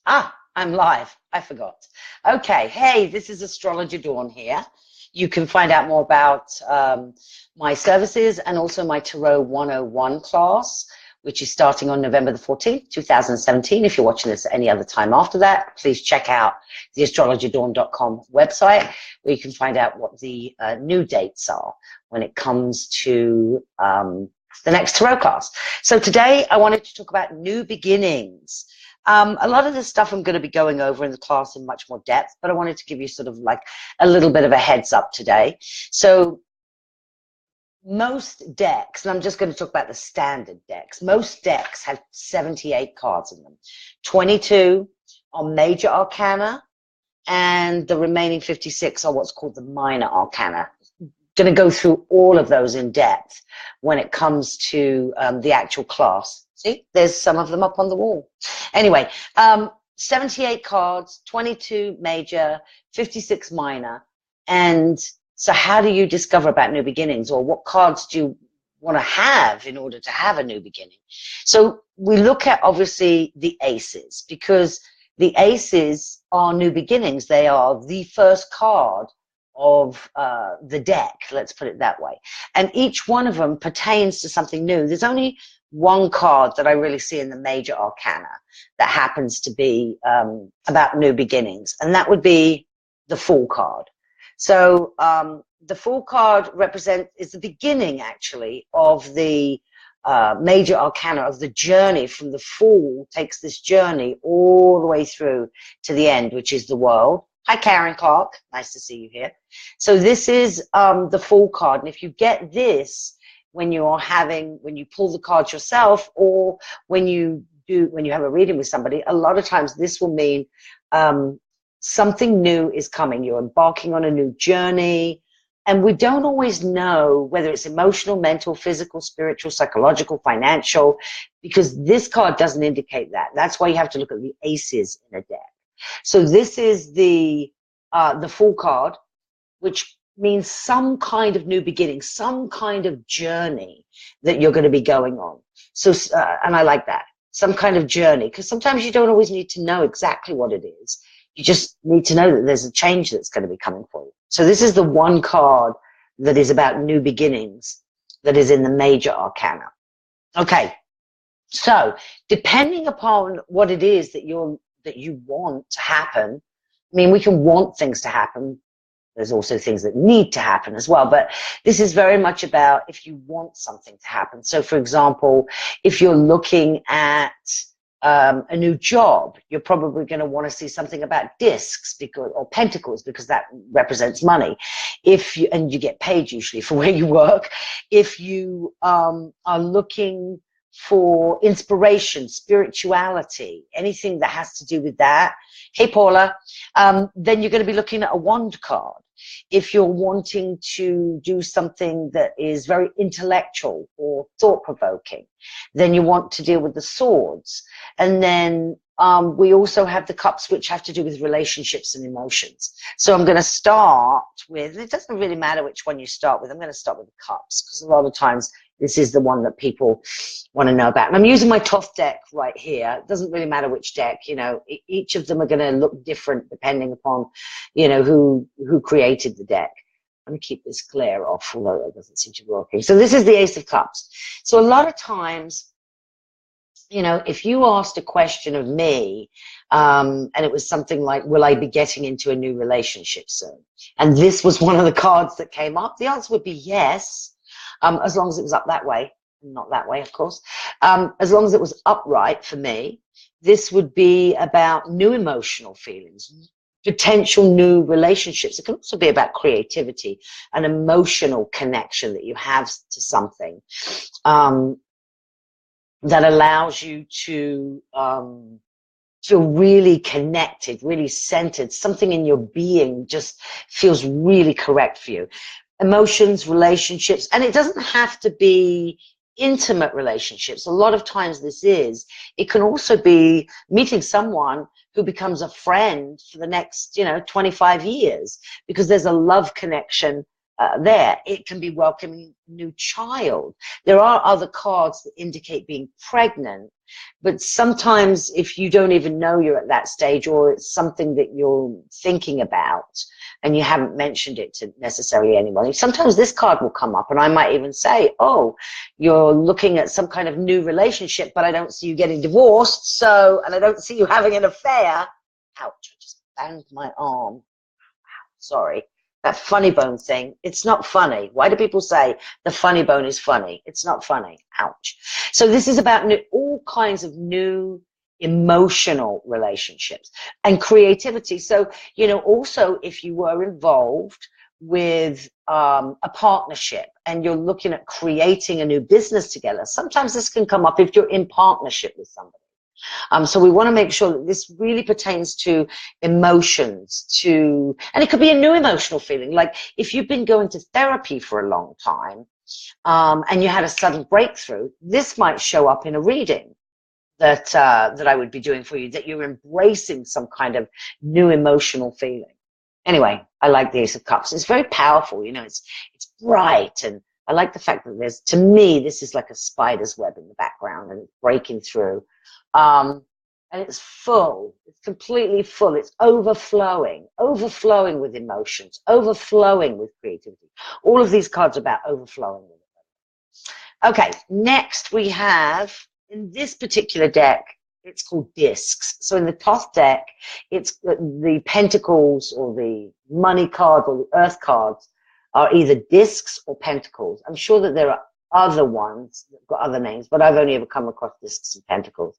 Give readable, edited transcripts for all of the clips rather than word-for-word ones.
I'm live. I forgot. Okay. Hey, this is Astrologer Dawn here. You can find out more about my services and also my Tarot 101 class, which is starting on November the 14th, 2017. If you're watching this at any other time after that, please check out the astrologerdawn.com website, where you can find out what the new dates are when it comes to the next Tarot class. So today I wanted to talk about new beginnings. A lot of this stuff I'm going to be going over in the class in much more depth, but I wanted to give you sort of like a little bit of a heads up today. So most decks, and I'm just going to talk about the standard decks, most decks have 78 cards in them. 22 are major arcana, and the remaining 56 are what's called the minor arcana. Going to go through all of those in depth when it comes to the actual class. See, there's some of them up on the wall. Anyway, 78 cards, 22 major, 56 minor. And so how do you discover about new beginnings, or what cards do you want to have in order to have a new beginning? So we look at, obviously, the aces, because the aces are new beginnings. They are the first card of the deck, let's put it that way. And each one of them pertains to something new. There's only one card that I really see in the major arcana that happens to be about new beginnings, and that would be the Fool card. So the Fool card is the beginning, actually, of the major arcana, of the journey from the Fool, takes this journey all the way through to the end, which is the World. Hi, Karen Clark. Nice to see you here. So this is the Fool card, and if you get this when you pull the cards yourself, or when you have a reading with somebody, a lot of times this will mean something new is coming. You're embarking on a new journey, and we don't always know whether it's emotional, mental, physical, spiritual, psychological, financial, because this card doesn't indicate that. That's why you have to look at the aces in a deck. So this is the Fool card, which means some kind of new beginning, some kind of journey that you're going to be going on. So, and I like that, some kind of journey, because sometimes you don't always need to know exactly what it is. You just need to know that there's a change that's going to be coming for you. So this is the one card that is about new beginnings that is in the major arcana. Okay, so depending upon what it is that you want to happen, I mean, we can want things to happen. There's also things that need to happen as well. But this is very much about if you want something to happen. So, for example, if you're looking at a new job, you're probably going to want to see something about discs or pentacles, because that represents money. And you get paid usually for where you work. If you are looking for inspiration, spirituality, anything that has to do with that, hey Paula, then you're going to be looking at a wand card. If you're wanting to do something that is very intellectual or thought-provoking, then you want to deal with the swords. And then we also have the cups, which have to do with relationships and emotions. So I'm going to start with, and it doesn't really matter which one you start with, I'm going to start with the cups, because a lot of times this is the one that people want to know about. And I'm using my Thoth deck right here. It doesn't really matter which deck, each of them are going to look different depending upon, who created the deck. Let me keep this glare off, although it doesn't seem to be working. So this is the Ace of Cups. So a lot of times, if you asked a question of me, and it was something like, will I be getting into a new relationship soon? And this was one of the cards that came up, the answer would be yes. As long as it was up that way, not that way, of course. As long as it was upright for me, this would be about new emotional feelings, potential new relationships. It can also be about creativity, an emotional connection that you have to something that allows you to feel really connected, really centered. Something in your being just feels really correct for you. Emotions, relationships, and it doesn't have to be intimate relationships. A lot of times it can also be meeting someone who becomes a friend for the next, 25 years, because there's a love connection there. It can be welcoming a new child. There are other cards that indicate being pregnant, But sometimes if you don't even know you're at that stage, or it's something that you're thinking about and you haven't mentioned it to necessarily anyone, sometimes this card will come up and I might even say, oh, you're looking at some kind of new relationship, but I don't see you getting divorced, so, and I don't see you having an affair. Ouch, I just banged my arm. Sorry. That funny bone thing, it's not funny. Why do people say the funny bone is funny? It's not funny. Ouch. So this is about all kinds of new emotional relationships and creativity. So, you know, also if you were involved with a partnership and you're looking at creating a new business together, sometimes this can come up if you're in partnership with somebody. So we want to make sure that this really pertains to emotions, and it could be a new emotional feeling. Like if you've been going to therapy for a long time, and you had a sudden breakthrough, this might show up in a reading that I would be doing for you, that you're embracing some kind of new emotional feeling. Anyway, I like the Ace of Cups. It's very powerful, you know, it's bright, and I like the fact that to me, this is like a spider's web in the background and it's breaking through. And it's full, it's completely full, it's overflowing with emotions, overflowing with creativity. All of these cards are about overflowing with it. Okay, next we have, in this particular deck, it's called discs. So in the top deck, it's the pentacles or the money card or the earth cards are either discs or pentacles. I'm sure that there are other ones that have got other names, but I've only ever come across discs and pentacles.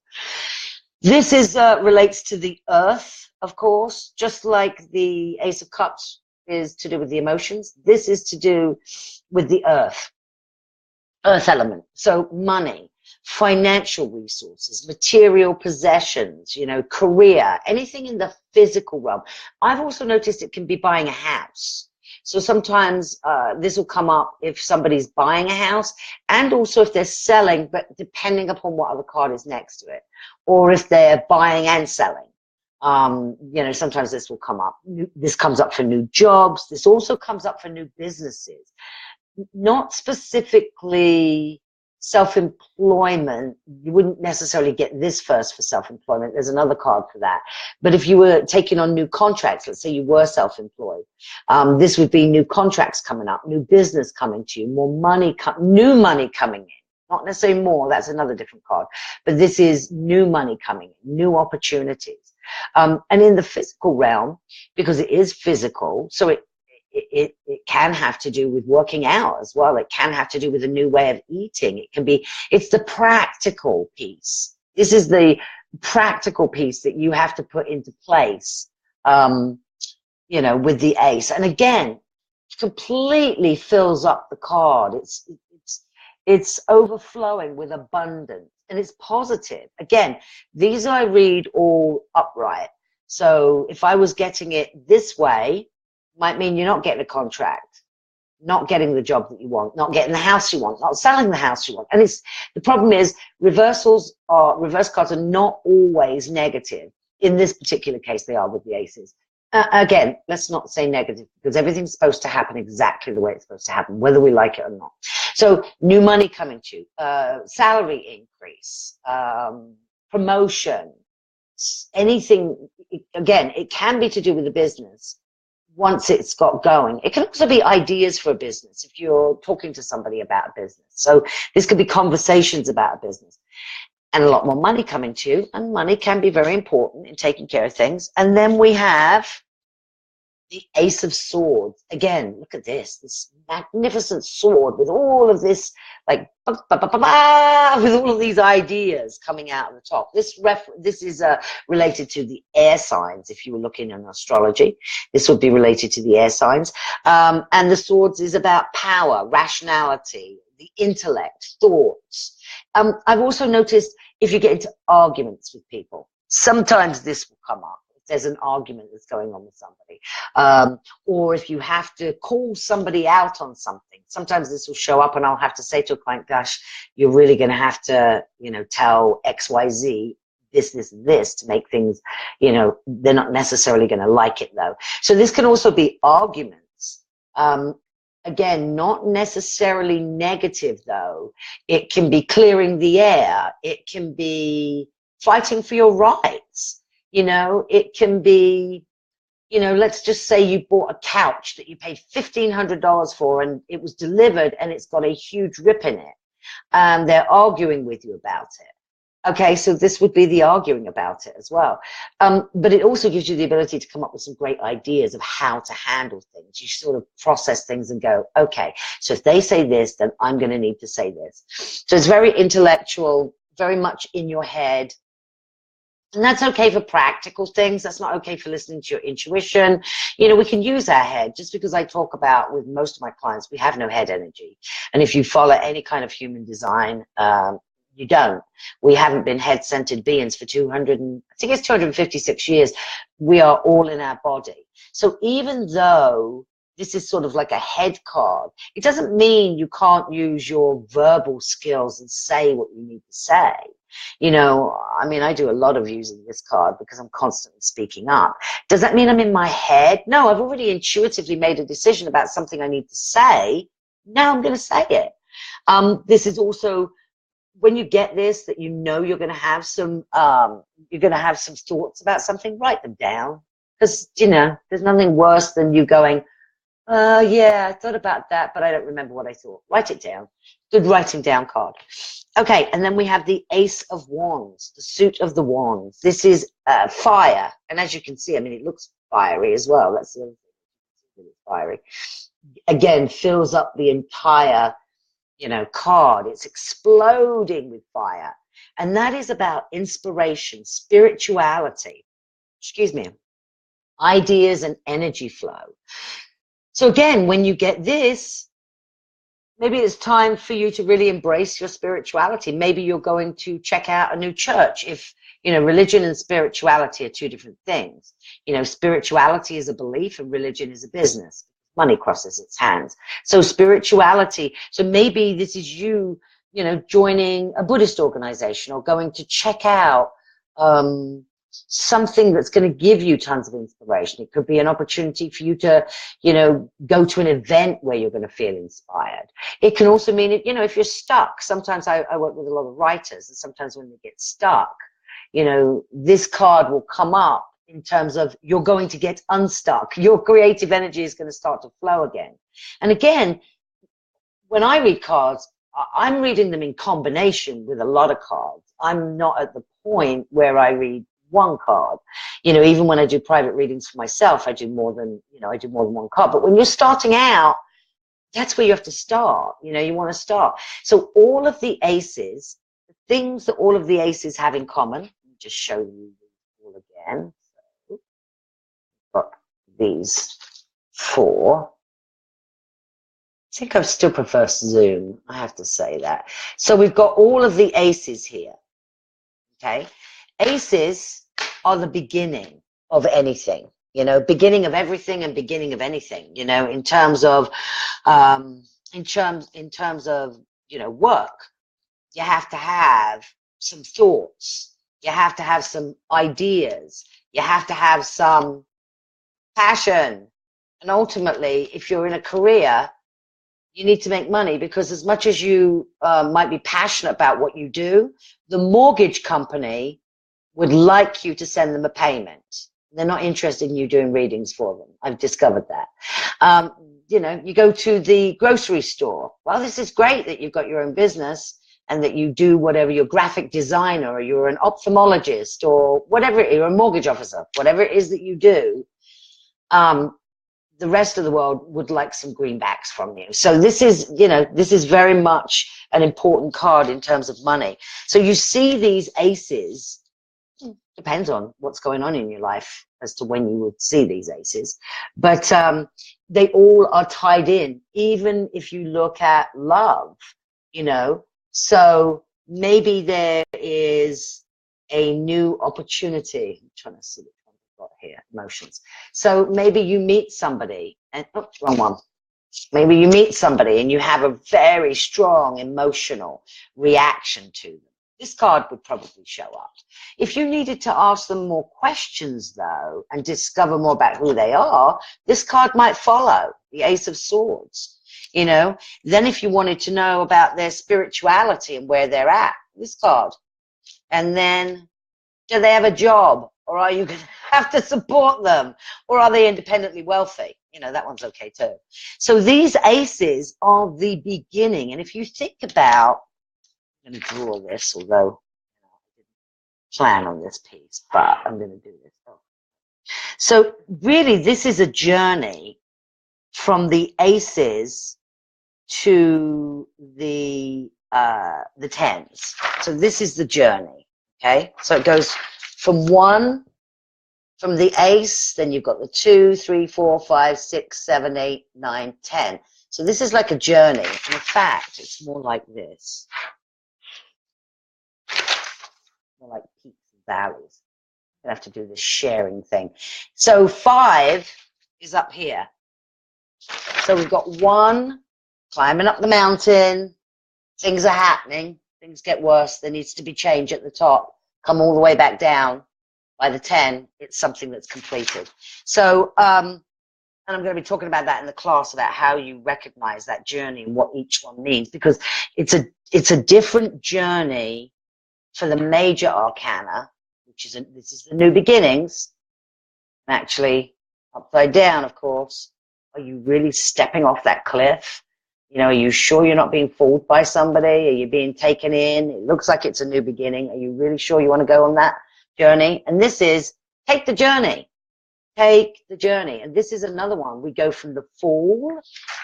This is relates to the earth, of course, just like the Ace of Cups is to do with the emotions. This is to do with the earth element. So money, financial resources, material possessions, you know, career, anything in the physical realm. I've also noticed it can be buying a house. So sometimes this will come up if somebody's buying a house, and also if they're selling, but depending upon what other card is next to it, or if they're buying and selling. You know, sometimes this will come up. This comes up for new jobs. This also comes up for new businesses. Not specifically self-employment. You wouldn't necessarily get this first for self-employment. There's another card for that. But if you were taking on new contracts, let's say you were self-employed, this would be new contracts coming up, new business coming to you, more money, new money coming in. Not necessarily more, that's another different card. But this is new money coming in, new opportunities. And in the physical realm, because it is physical, so it can have to do with working out as well. It can have to do with a new way of eating. It's the practical piece. This is the practical piece that you have to put into place, you know, with the ace. And again, completely fills up the card. It's overflowing with abundance, and it's positive. Again, these I read all upright. So if I was getting it this way, might mean you're not getting a contract, not getting the job that you want, not getting the house you want, not selling the house you want. And the problem is reverse cards are not always negative. In this particular case, they are with the aces. Again, let's not say negative, because everything's supposed to happen exactly the way it's supposed to happen, whether we like it or not. So new money coming to you, salary increase, promotion, anything. Again, it can be to do with the business. Once it's got going, it can also be ideas for a business if you're talking to somebody about a business. So this could be conversations about a business, and a lot more money coming to you. And money can be very important in taking care of things. And then we have the Ace of Swords. Again, look at this magnificent sword with all of this, like, with all of these ideas coming out of the top. This is related to the air signs. If you were looking in astrology, this would be related to the air signs. And the swords is about power, rationality, the intellect, thoughts. I've also noticed if you get into arguments with people, sometimes this will come up. There's an argument that's going on with somebody, or if you have to call somebody out on something, sometimes this will show up, and I'll have to say to a client, gosh, you're really going to have to, you know, tell XYZ this to make things, you know, they're not necessarily going to like it though. So this can also be arguments. Again, not necessarily negative, though. It can be clearing the air. It can be fighting for your rights. You know, it can be, you know, let's just say you bought a couch that you paid $1,500 for and it was delivered and it's got a huge rip in it. And they're arguing with you about it. Okay, so this would be the arguing about it as well. But it also gives you the ability to come up with some great ideas of how to handle things. You sort of process things and go, okay, so if they say this, then I'm going to need to say this. So it's very intellectual, very much in your head. And that's okay for practical things. That's not okay for listening to your intuition. You know, we can use our head. Just because I talk about with most of my clients, we have no head energy. And if you follow any kind of human design, you don't. We haven't been head-centered beings for 256 years. We are all in our body. So even though this is sort of like a head card, it doesn't mean you can't use your verbal skills and say what you need to say. You know, I mean, I do a lot of using this card because I'm constantly speaking up. Does that mean I'm in my head? No, I've already intuitively made a decision about something I need to say. Now I'm going to say it. This is also, when you get this, that you know you're going to have some thoughts about something, write them down. Because, you know, there's nothing worse than you going, yeah, I thought about that, but I don't remember what I thought. Write it down. Good writing down card. Okay, and then we have the Ace of Wands, the suit of the wands. This is fire. And as you can see, I mean, it looks fiery as well. That's the other thing. It's fiery. Again, fills up the entire, you know, card. It's exploding with fire. And that is about inspiration, spirituality, excuse me, ideas and energy flow. So again, when you get this, maybe it's time for you to really embrace your spirituality. Maybe you're going to check out a new church. If, you know, religion and spirituality are two different things. You know, spirituality is a belief and religion is a business. Money crosses its hands. So spirituality, so maybe this is you, you know, joining a Buddhist organization or going to check out something that's going to give you tons of inspiration. It could be an opportunity for you to, you know, go to an event where you're going to feel inspired. It can also mean, you know, if you're stuck, sometimes I work with a lot of writers, and sometimes when they get stuck, you know, this card will come up in terms of you're going to get unstuck. Your creative energy is going to start to flow again. And again, when I read cards, I'm reading them in combination with a lot of cards. I'm not at the point where I read one card. You know, even when I do private readings for myself, I do more than, you know, I do more than one card. But when you're starting out, that's where you have to start. You know, you want to start. So all of the aces, the things that all of the aces have in common, let me just show you all again. So, got these four. I think I still prefer Zoom, I have to say that. So we've got all of the aces here, okay? Aces are the beginning of anything, you know, beginning of everything and beginning of anything, you know, in terms of, in terms of, you know, work. You have to have some thoughts. You have to have some ideas. You have to have some passion. And ultimately, if you're in a career, you need to make money, because as much as you might be passionate about what you do, the mortgage company would like you to send them a payment. They're not interested in you doing readings for them. I've discovered that. You know, you go to the grocery store. Well, this is great that you've got your own business and that you do whatever, you're a graphic designer or you're an ophthalmologist or whatever, you're a mortgage officer, whatever it is that you do. The rest of the world would like some greenbacks from you. So this is, you know, this is very much an important card in terms of money. So you see these aces, depends on what's going on in your life as to when you would see these aces, but they all are tied in, even if you look at love, you know. So maybe there is a new opportunity. I'm trying to see got here, emotions. So maybe you meet somebody and, oh, wrong one. Maybe you meet somebody and you have a very strong emotional reaction to them. This card would probably show up. If you needed to ask them more questions, though, and discover more about who they are, this card might follow, the Ace of Swords. you know. Then if you wanted to know about their spirituality and where they're at, this card. And then, do they have a job, or are you going to have to support them, or are they independently wealthy? You know, that one's okay too. So these aces are the beginning. And if you think about, I'm going to draw this, although I didn't plan on this piece, but I'm going to do this. So really, this is a journey from the aces to the tens. So this is the journey. Okay, so it goes from the ace, then you've got the 2, 3, 4, 5, 6, 7, 8, 9, 10. So this is like a journey. And in fact, it's more like this. More like peaks and valleys. I have to do this sharing thing. So 5 is up here. So we've got 1 climbing up the mountain. Things are happening. Things get worse. There needs to be change at the top. Come all the way back down. By the 10, it's something that's completed. So, and I'm going to be talking about that in the class, about how you recognize that journey and what each one means, because it's a different journey for the major arcana, which is this is the new beginnings. Actually, upside down, of course. Are you really stepping off that cliff? You know, are you sure you're not being fooled by somebody? Are you being taken in? It looks like it's a new beginning. Are you really sure you want to go on that journey? And this is, take the journey. Take the journey. And this is another one. We go from the Fool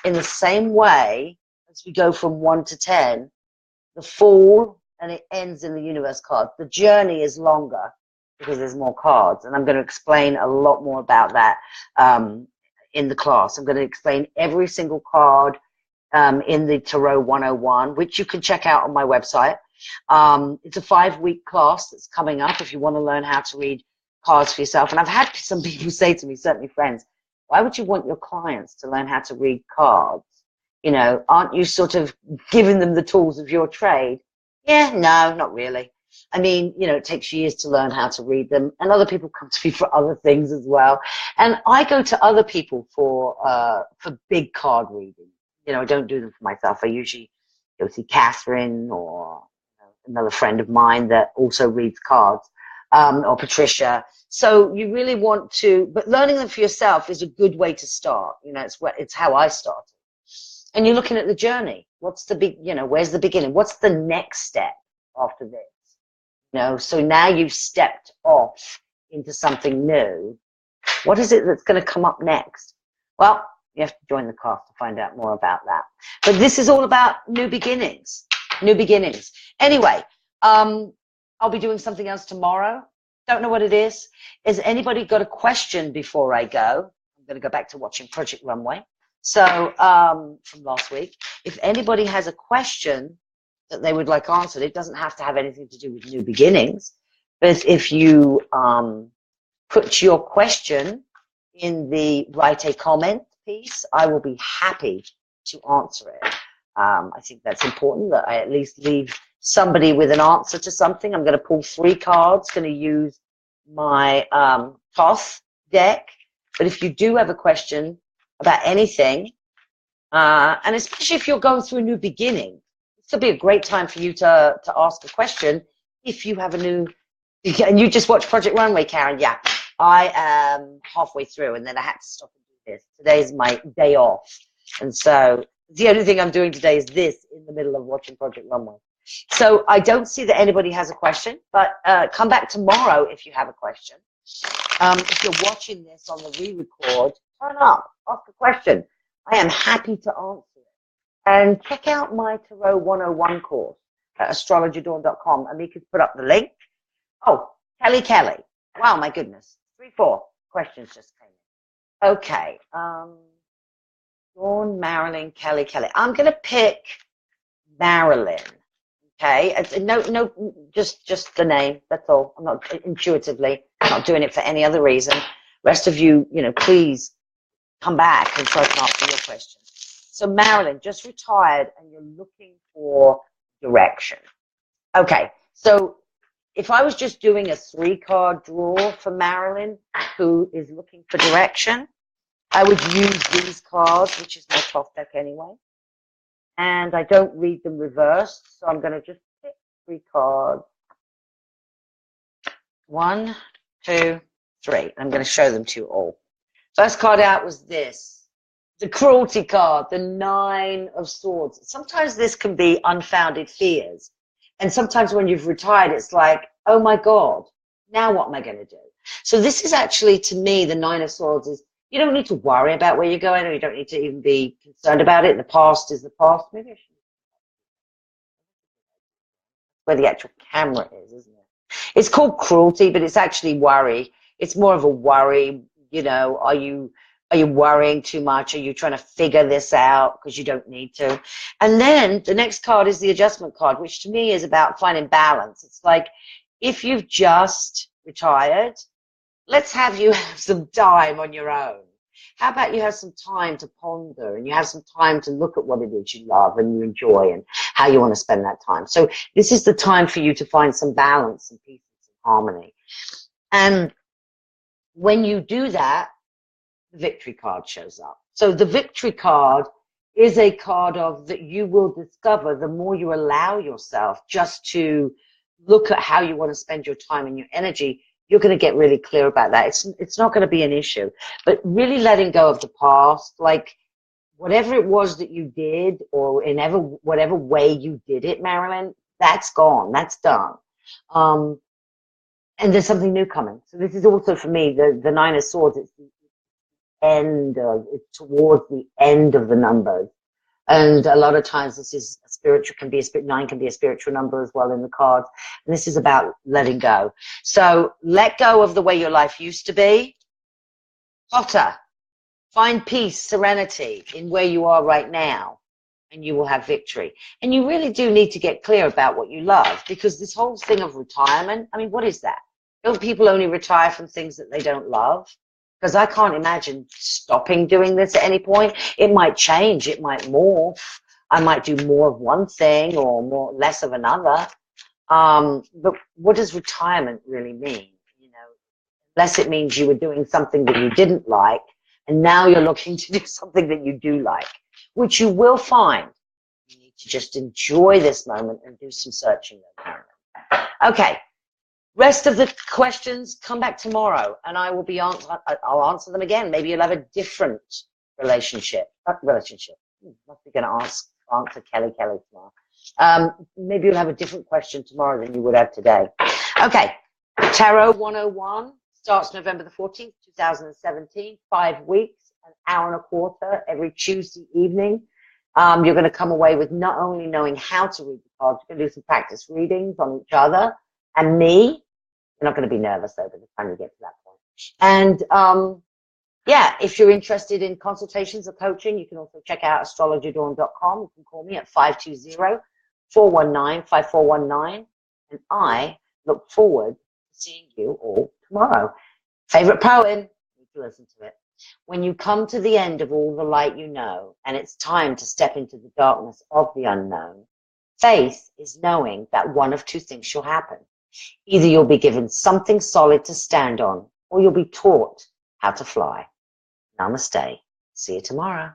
in the same way as we go from 1 to 10. The Fool, and it ends in the Universe card. The journey is longer because there's more cards. And I'm going to explain a lot more about that in the class. I'm going to explain every single card in the Tarot 101, which you can check out on my website. It's a 5-week class that's coming up if you want to learn how to read cards for yourself. And I've had some people say to me, certainly friends, why would you want your clients to learn how to read cards? You know, aren't you sort of giving them the tools of your trade? Yeah, no, not really. I mean, you know, it takes years to learn how to read them, and other people come to me for other things as well. And I go to other people for big card reading. You know, I don't do them for myself. I usually go see Catherine or another friend of mine that also reads cards, or Patricia. So you really want to, but learning them for yourself is a good way to start. You know, it's how I started. And you're looking at the journey. What's the big, you know, where's the beginning? What's the next step after this? You know, so now you've stepped off into something new. What is it that's going to come up next? Well, you have to join the class to find out more about that. But this is all about new beginnings. New beginnings. Anyway, I'll be doing something else tomorrow. Don't know what it is. Has anybody got a question before I go? I'm going to go back to watching Project Runway. So, from last week. If anybody has a question that they would like answered, it doesn't have to have anything to do with new beginnings. But if you put your question in the write a comment piece, I will be happy to answer it. I think that's important that I at least leave somebody with an answer to something. I'm going to pull 3 cards, going to use my Toth deck. But if you do have a question about anything, and especially if you're going through a new beginning, this could be a great time for you to ask a question if you have a new, and you just watched Project Runway, Karen. Yeah, I am halfway through, and then I had to stop and do this. Today's my day off, and so the only thing I'm doing today is this in the middle of watching Project Runway. So I don't see that anybody has a question, but come back tomorrow if you have a question. If you're watching this on the re-record, turn up, ask a question. I am happy to answer it. And check out my Tarot 101 course at astrologerdawn.com. Amika's put up the link. Oh, Kelly. Wow, my goodness. 3-4 questions just came in. Okay. Dawn, Marilyn, Kelly. I'm going to pick Marilyn. Okay. No, just the name. That's all. I'm not intuitively. I'm not doing it for any other reason. Rest of you, you know, please come back and try to answer your question. So Marilyn, just retired and you're looking for direction. Okay, so if I was just doing a 3-card draw for Marilyn, who is looking for direction, I would use these cards, which is my 12th deck anyway. and I don't read them reversed, so I'm going to just pick 3 cards. 1, 2, 3. I'm going to show them to you all. First card out was this, the cruelty card, the 9 of Swords. Sometimes this can be unfounded fears, and sometimes when you've retired, it's like, oh my God, now what am I going to do? So this is actually, to me, the 9 of Swords is, you don't need to worry about where you're going, or you don't need to even be concerned about it. The past is the past. Maybe I should. Where the actual camera is, isn't it? It's called cruelty, but it's actually worry. It's more of a worry. You know, are you worrying too much? Are you trying to figure this out because you don't need to? And then the next card is the adjustment card, which to me is about finding balance. It's like, if you've just retired, let's have you have some time on your own. How about you have some time to ponder, and you have some time to look at what it is you love and you enjoy and how you want to spend that time. So this is the time for you to find some balance and peace and harmony. And when you do that, the victory card shows up. So the victory card is a card of that you will discover the more you allow yourself just to look at how you want to spend your time and your energy. You're going to get really clear about that. It's not going to be an issue, but really letting go of the past, like whatever it was that you did, or in whatever way you did it, Marilyn, that's gone, that's done. And there's something new coming. So this is also for me, the 9 of Swords. It's the end of, it's towards the end of the numbers. And a lot of times this is a spiritual, 9 can be a spiritual number as well in the cards. And this is about letting go. So let go of the way your life used to be. Potter, find peace, serenity in where you are right now, and you will have victory. And you really do need to get clear about what you love, because this whole thing of retirement, I mean, what is that? Don't people only retire from things that they don't love? Because I can't imagine stopping doing this at any point. It might change. It might morph. I might do more of one thing or less of another. But what does retirement really mean? You know, unless it means you were doing something that you didn't like, and now you're looking to do something that you do like, which you will find. You need to just enjoy this moment and do some searching. Okay. Rest of the questions, come back tomorrow, and I will be I'll answer them again. Maybe you'll have a different relationship. Must be going to answer Kelly tomorrow. Maybe you'll have a different question tomorrow than you would have today. Okay, Tarot 101 starts November the 14th, 2017. 5 weeks, an hour and a quarter every Tuesday evening. You're going to come away with not only knowing how to read the cards, you're going to do some practice readings on each other and me. You're not going to be nervous though by the time you get to that point. And yeah, if you're interested in consultations or coaching, you can also check out astrologerdawn.com. You can call me at 520-419-5419. And I look forward to seeing you all tomorrow. Favorite poem? You need to listen to it. When you come to the end of all the light you know, and it's time to step into the darkness of the unknown, faith is knowing that one of 2 things shall happen. Either you'll be given something solid to stand on, or you'll be taught how to fly. Namaste. See you tomorrow.